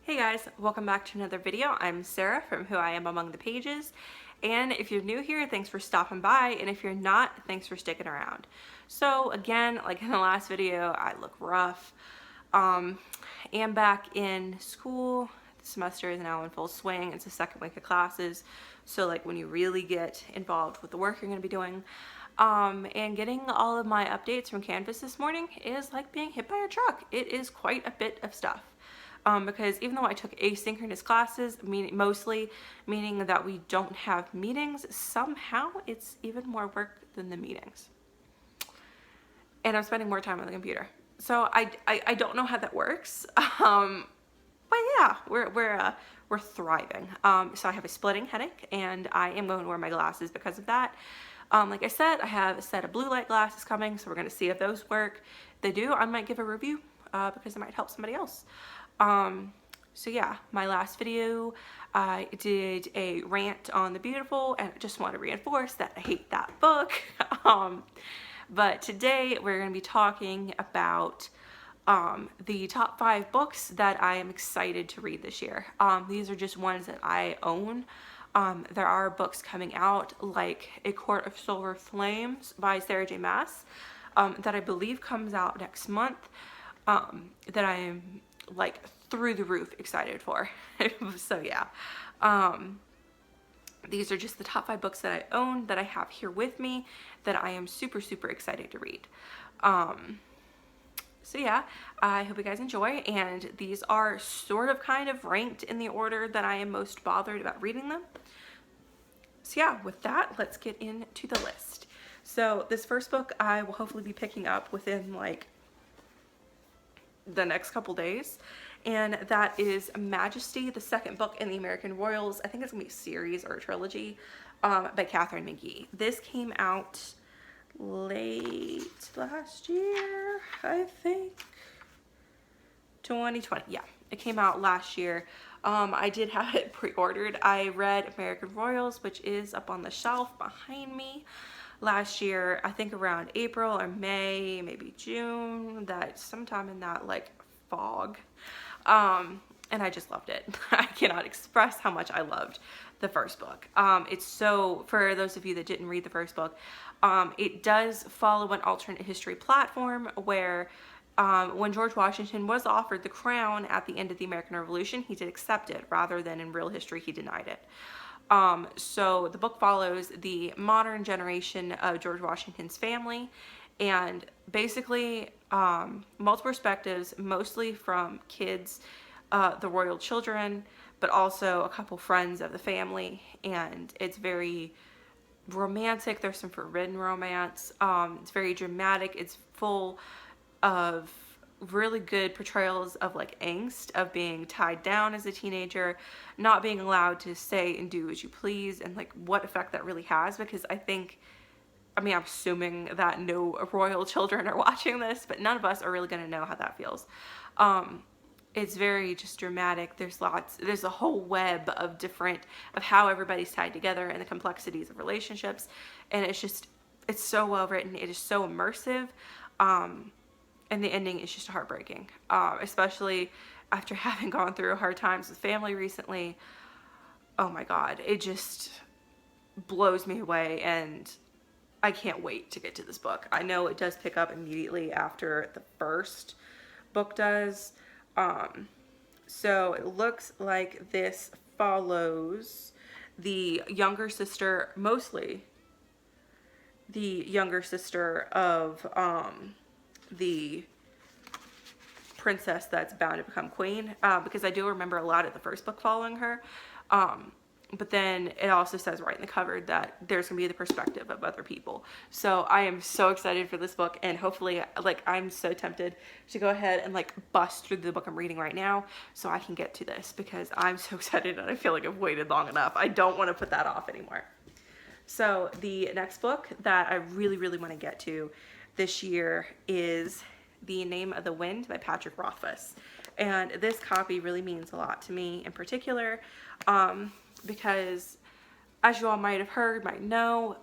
Hey guys, welcome back to another video. I'm Sarah from Who I Am Among the Pages, and if you're new here, thanks for stopping by, and if you're not, thanks for sticking around. So again, like in the last video, I look rough. Am back in school. The semester is now in full swing. It's the second week of classes, so like when you really get involved with the work you're going to be doing. And getting all of my updates from Canvas this morning is like being hit by a truck. It is quite a bit of stuff. Because even though I took asynchronous classes, mostly meaning that we don't have meetings, somehow it's even more work than the meetings. And I'm spending more time on the computer. So I don't know how that works. But yeah, we're thriving. So I have a splitting headache, and I am going to wear my glasses because of that. Like I said, I have a set of blue light glasses coming, so we're going to see if those work. If they do, I might give a review because it might help somebody else. So yeah, my last video, I did a rant on The Beautiful, and I just want to reinforce that I hate that book. But today we're going to be talking about the top 5 books that I am excited to read this year. These are just ones that I own. There are books coming out like A Court of Silver Flames by Sarah J. Maas that I believe comes out next month, that I am like through the roof excited for. So yeah, these are just the top 5 books that I own that I have here with me that I am super excited to read. So yeah, I hope you guys enjoy, and these are sort of kind of ranked in the order that I am most bothered about reading them. So yeah, with that, let's get into the list. So this first book I will hopefully be picking up within like the next couple days, and that is Majesty, the second book in the American Royals. I think it's gonna be a series or a trilogy, by Catherine McGee. This came out late last year, I think 2020. Yeah, it came out last year. I did have it pre-ordered. I read American Royals, which is up on the shelf behind me, last year, I think around April or May, maybe June, that sometime in that like fog. And I just loved it. I cannot express how much I loved the first book. It's so, for those of you that didn't read the first book, it does follow an alternate history platform where when George Washington was offered the crown at the end of the American Revolution, he did accept it, rather than in real history he denied it. So the book follows the modern generation of George Washington's family, and basically multiple perspectives, mostly from kids, the royal children, but also a couple friends of the family, and it's very romantic. There's some forbidden romance. It's very dramatic. It's full of really good portrayals of like angst of being tied down as a teenager, not being allowed to say and do as you please, and like what effect that really has. Because I think, I mean, I'm assuming that no royal children are watching this, but none of us are really going to know how that feels. It's very just dramatic. There's a whole web of how everybody's tied together and the complexities of relationships, and it's so well written. It is so immersive. And the ending is just heartbreaking, especially after having gone through hard times with family recently. Oh my God, it just blows me away, and I can't wait to get to this book. I know it does pick up immediately after the first book does. So it looks like this follows the younger sister, mostly the younger sister of the princess that's bound to become queen, because I do remember a lot of the first book following her, but then it also says right in the cover that there's gonna be the perspective of other people. So I am so excited for this book, and hopefully, like, I'm so tempted to go ahead and like bust through the book I'm reading right now so I can get to this, because I'm so excited and I feel like I've waited long enough. I don't want to put that off anymore. So the next book that I really want to get to this year is The Name of the Wind by Patrick Rothfuss. And this copy really means a lot to me in particular, because as you all might have heard, might know,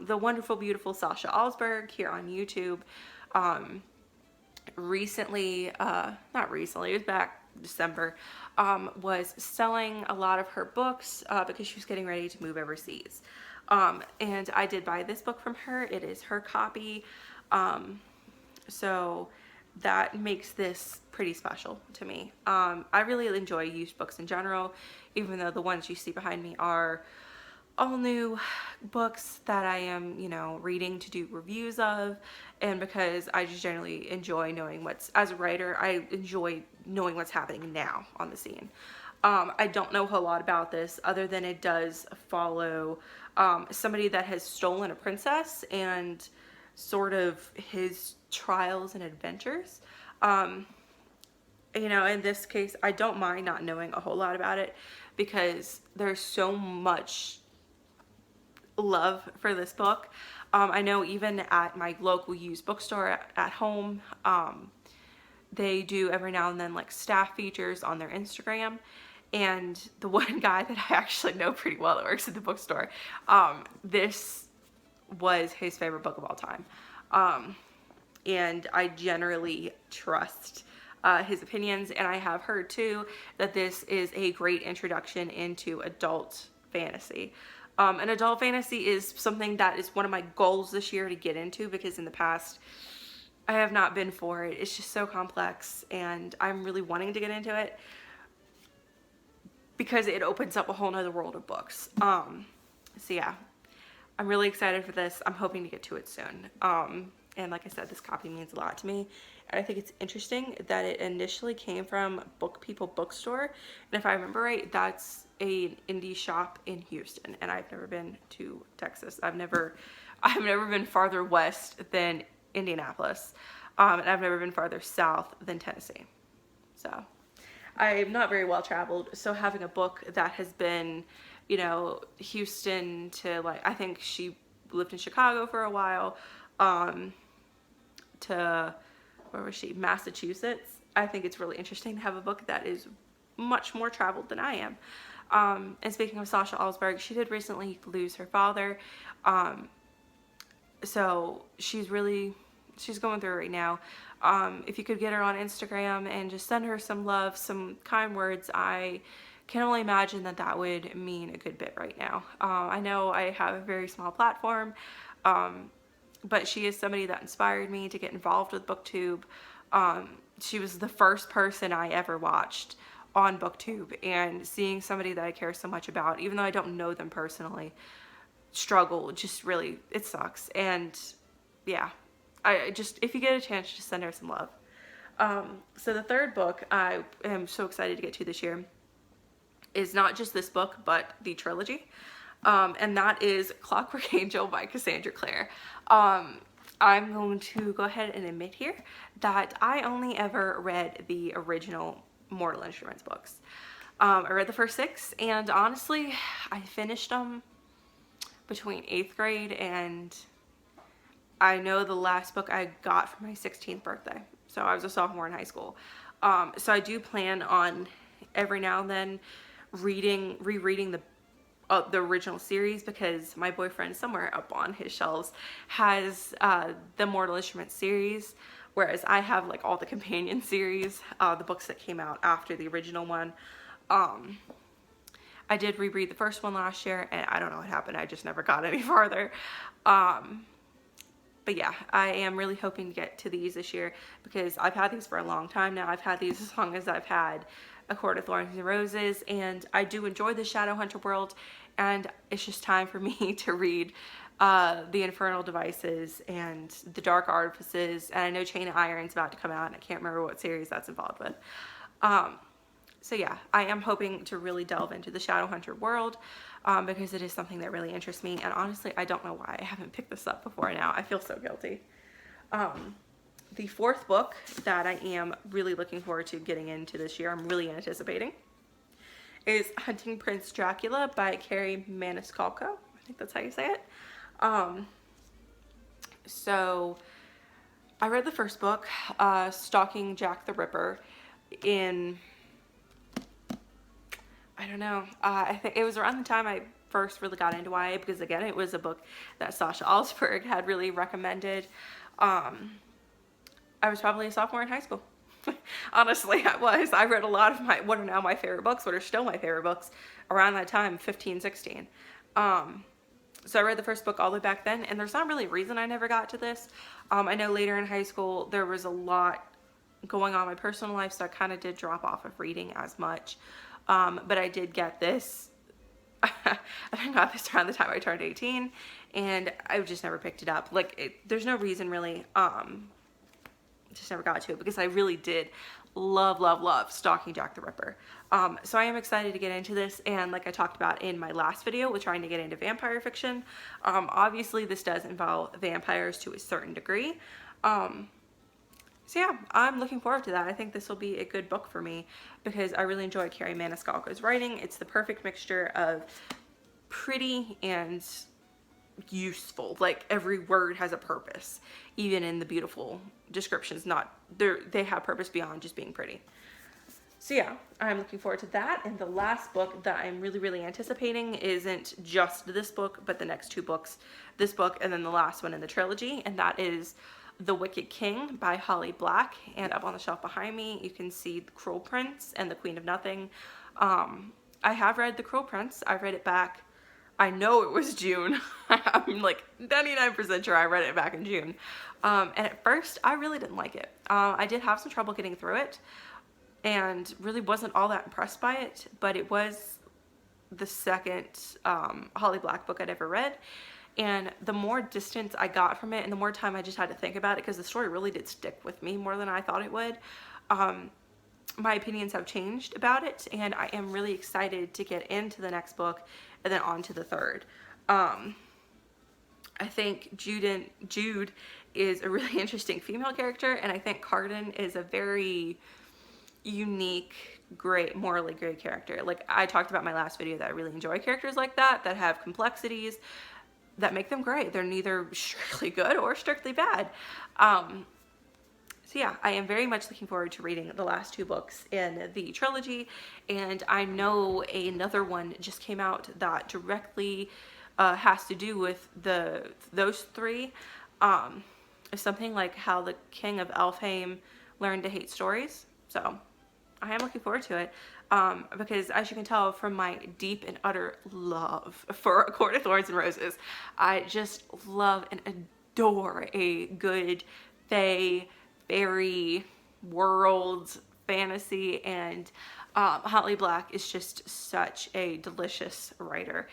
the wonderful, beautiful Sasha Alsberg here on YouTube recently, not recently, it was back December, was selling a lot of her books because she was getting ready to move overseas. And I did buy this book from her. It is her copy. So that makes this pretty special to me. I really enjoy used books in general, even though the ones you see behind me are all new books that I am, you know, reading to do reviews of, and because I just generally enjoy knowing as a writer, I enjoy knowing what's happening now on the scene. I don't know a whole lot about this other than it does follow somebody that has stolen a princess and sort of his trials and adventures. You know, in this case, I don't mind not knowing a whole lot about it because there's so much love for this book. I know even at my local used bookstore at home, they do every now and then like staff features on their Instagram. And the one guy that I actually know pretty well that works at the bookstore, this was his favorite book of all time. And I generally trust his opinions, and I have heard too that this is a great introduction into adult fantasy. And adult fantasy is something that is one of my goals this year to get into, because in the past I have not been for it. It's just so complex, and I'm really wanting to get into it because it opens up a whole nother world of books. So yeah, I'm really excited for this. I'm hoping to get to it soon. And like I said, this copy means a lot to me. And I think it's interesting that it initially came from Book People Bookstore. And if I remember right, that's an indie shop in Houston. And I've never been to Texas. I've never been farther west than Indianapolis. And I've never been farther south than Tennessee. So I'm not very well traveled. So having a book that has been, you know, Houston to, like, I think she lived in Chicago for a while, to, where was she, Massachusetts. I think it's really interesting to have a book that is much more traveled than I am. And speaking of Sasha Alsberg, she did recently lose her father. So she's going through it right now. If you could get her on Instagram and just send her some love, some kind words, I can only imagine that that would mean a good bit right now. I know I have a very small platform, but she is somebody that inspired me to get involved with BookTube. She was the first person I ever watched on BookTube, and seeing somebody that I care so much about, even though I don't know them personally, struggle, just really, it sucks. And yeah, if you get a chance, just send her some love. So the third book I am so excited to get to this year is not just this book, but the trilogy. And that is Clockwork Angel by Cassandra Clare. I'm going to go ahead and admit here that I only ever read the original Mortal Instruments books. I read the first 6, and honestly, I finished them between 8th grade, and I know the last book I got for my 16th birthday. So I was a sophomore in high school. So I do plan on every now and then rereading the original series, because my boyfriend somewhere up on his shelves has the Mortal Instruments series, whereas I have like all the companion series, the books that came out after the original one. I did reread the first one last year, and I don't know what happened. I just never got any farther. But yeah, I am really hoping to get to these this year, because I've had these for a long time now. I've had these as long as I've had A Court of Thorns and Roses, and I do enjoy the Shadowhunter world, and it's just time for me to read The Infernal Devices and The Dark Artifices, and I know Chain of Iron's about to come out, and I can't remember what series that's involved with. So yeah, I am hoping to really delve into the Shadowhunter world, because it is something that really interests me, and honestly, I don't know why I haven't picked this up before now. I feel so guilty. The fourth book that I am really looking forward to getting into this year, I'm really anticipating, is Hunting Prince Dracula by Carrie Maniscalco. I think that's how you say it. So I read the first book, Stalking Jack the Ripper, in, I don't know, I think it was around the time I first really got into YA, because again, it was a book that Sasha Alsberg had really recommended. I was probably a sophomore in high school. Honestly, I was. I read a lot of what are now my favorite books, what are still my favorite books, around that time, 15, 16. So I read the first book all the way back then, and there's not really a reason I never got to this. I know later in high school there was a lot going on in my personal life, so I kind of did drop off of reading as much. But I did get this. I got this around the time I turned 18, and I just never picked it up. Like, there's no reason really. Just never got to it because I really did love Stalking Jack the Ripper. So I am excited to get into this, and like I talked about in my last video with trying to get into vampire fiction, obviously this does involve vampires to a certain degree. So yeah, I'm looking forward to that. I think this will be a good book for me because I really enjoy Carrie Maniscalco's writing. It's the perfect mixture of pretty and useful. Like, every word has a purpose, even in the beautiful descriptions. They have purpose beyond just being pretty. So yeah, I'm looking forward to that. And the last book that I'm really anticipating isn't just this book, but the next two books, this book and then the last one in the trilogy, and that is The Wicked King by Holly Black. And up on the shelf behind me you can see The Cruel Prince and The Queen of Nothing. I have read The Cruel Prince. I read it back, I know it was June. I'm like 99% sure I read it back in June. And at first, I really didn't like it. I did have some trouble getting through it and really wasn't all that impressed by it, but it was the second Holly Black book I'd ever read. And the more distance I got from it and the more time I just had to think about it, because the story really did stick with me more than I thought it would, my opinions have changed about it, and I am really excited to get into the next book and then on to the third. I think Jude is a really interesting female character, and I think Carden is a very unique, great, morally great character. Like, I talked about in my last video that I really enjoy characters like that have complexities that make them great. They're neither strictly good or strictly bad. So yeah, I am very much looking forward to reading the last two books in the trilogy, and I know another one just came out that directly has to do with those three. It's something like how the King of Elfheim learned to hate stories. So I am looking forward to it, because as you can tell from my deep and utter love for A Court of Thorns and Roses, I just love and adore a good fairy world fantasy, and Holly Black is just such a delicious writer.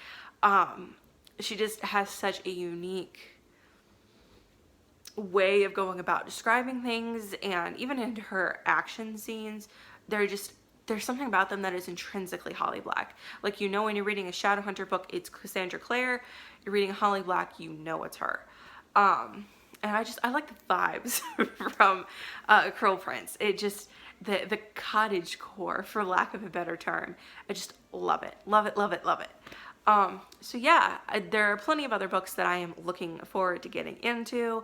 She just has such a unique way of going about describing things, and even into her action scenes, there's something about them that is intrinsically Holly Black. Like, you know, when you're reading a Shadowhunter book, it's Cassandra Clare. You're reading Holly Black, you know it's her. And I like the vibes from Cruel Prince. It just, the cottage core, for lack of a better term. I just love it. Love it. So yeah, there are plenty of other books that I am looking forward to getting into.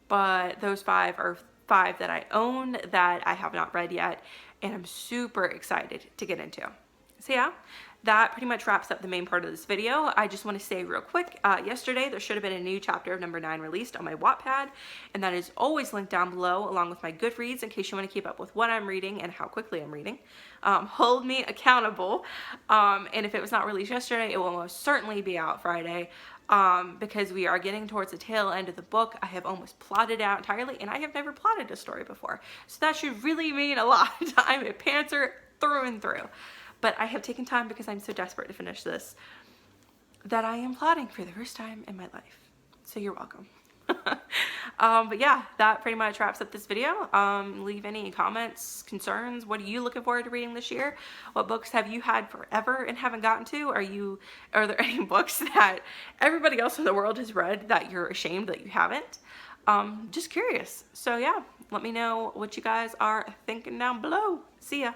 But those five are five that I own that I have not read yet, and I'm super excited to get into. So yeah, that pretty much wraps up the main part of this video. I just want to say real quick, yesterday there should have been a new chapter of number 9 released on my Wattpad, and that is always linked down below, along with my Goodreads, in case you want to keep up with what I'm reading and how quickly I'm reading. Hold me accountable, and if it was not released yesterday, it will most certainly be out Friday, because we are getting towards the tail end of the book. I have almost plotted out entirely, and I have never plotted a story before, so that should really mean a lot. I'm a pantser through and through. But I have taken time because I'm so desperate to finish this that I am plotting for the first time in my life. So you're welcome. But yeah, that pretty much wraps up this video. Leave any comments, concerns. What are you looking forward to reading this year? What books have you had forever and haven't gotten to? Are there any books that everybody else in the world has read that you're ashamed that you haven't? Just curious. So yeah, let me know what you guys are thinking down below. See ya.